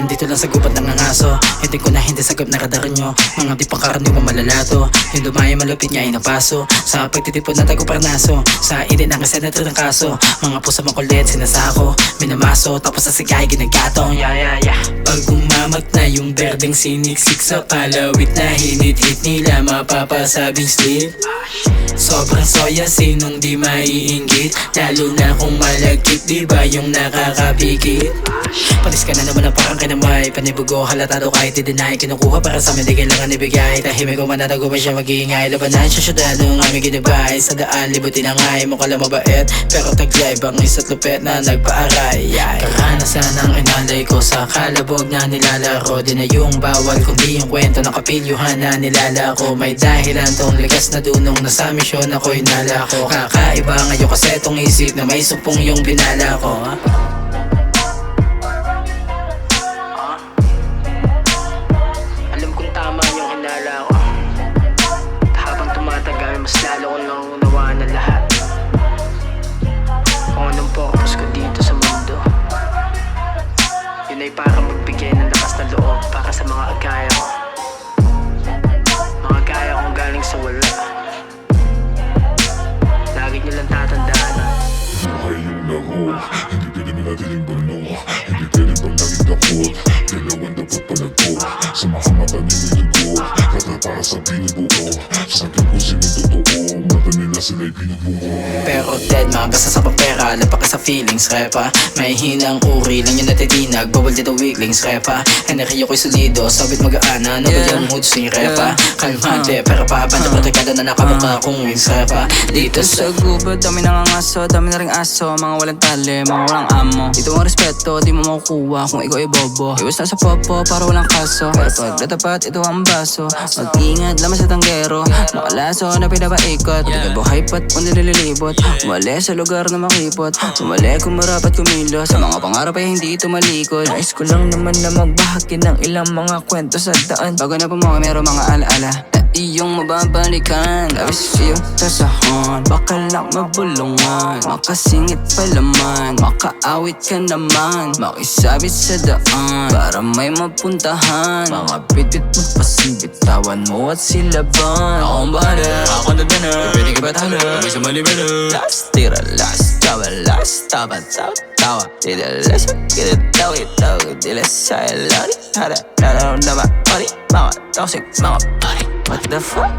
nandito lang sa gubat ng angaso. Hindi ko na hindi sagap na radar nyo. Mga di pangkaraniwang malalato. Yung dumayo malupit nga inapaso. Sa pagtitipon na tago parnaso. Sa idin ang kasenatro ng kaso. Mga pusa makulit sinasako. Minamaso tapos sa sigay ginagkatong. Pag umamak na yung berdeng siniksik sa palawit na hinit-hit nila mapapasabing slip. Sobrang soya, sinong di maiinggit? Lalo na kung malagkit, di ba yung nakakapikit? Palis ka na naman ang parang kinamay. Panibugo, halatado kahit i-deny. Kinukuha para sa amin, di kailangan ibigay. Tahimik ko manatago pa siya mag-iingay. Labanan siya syudad nung aming ginabay. Sa daan, libutin ang ay, mukha lang mabait. Pero taglay, bang isa't lupet na nagpaaray. Karanasan ang inalay ko sa kalabog na nilalaro. Di na yung bawal, kundi yung kwento na kapilyuhan na nilalako. May dahilan tong ligas na dunong nasa misyon ako'y nalako. Kakaiba ngayon kasi tong isip na may sumpong yung binala ko. Alam kong tama yung hinala ko. Habang tumatagal mas lalo ko nang unawaan na lahat. Kung anong purpose ko dito sa mundo, yun ay para magbigay ng lakas na loob para sa mga agaya ko. Mga gaya kong galing sa wala. Lagi nyo lang tatandaan. Buhay yung laro, hindi pwede manatiling bano. Hindi pwede bang laging takot. Dalawan dapat palago. Samahan mata niyo yung dugo. Kada para sa binubuo. Sakin ko sinong totoo. Mata nila sila'y binubungo. Pero dead, mabasa sa papera. Lapa ka sa feelings, repa. May hinang uri lang yung natitinag. Bawal dito weaklings, repa. Enerhiyo ko'y solido, sabit mag-aana. Ano ba yung mood swing, repa? Kalmante, pero pabanda protekada na nakabuka kong wings, repa. Dito sa gubat, dami nangangaso, dami na ring aso. Mga walang tali, mga walang amo. Dito ang respeto, di mo makukuha kung ikaw ay bobo. Iwas na sa popo, para walang kaso. Pero pag natapat, ito ang baso. Mag-ingat, laman sa tanggero. Makalaso na pinapaikot. Tingnan buhay pat, kung nililibot. Umali sa lugar na makipot. Umali kung marapat kumilos. Sa mga pangarap ay hindi ito malikod. Nais ko lang naman na magbahagi ng ilang mga kwento sa daan. Bago na po meron mga alaala iyong mababalikan. Labis iyong sasahon, baka lang mabulungan. Makasingit pa laman, makaawit ka naman. Makisabit sa daan, para may mapuntahan. Mga bitit mo pasibitawan mo at silaban. Akong bahala, ako na dana. Pwede ka ba tala, may sa malibala. Last tira, last tawa, last tawa, tawa. Dila lasa, kita tawid, dila sa ilari. Hada, naraw na ba, pari, mga toxic, mga pari. What the fuck?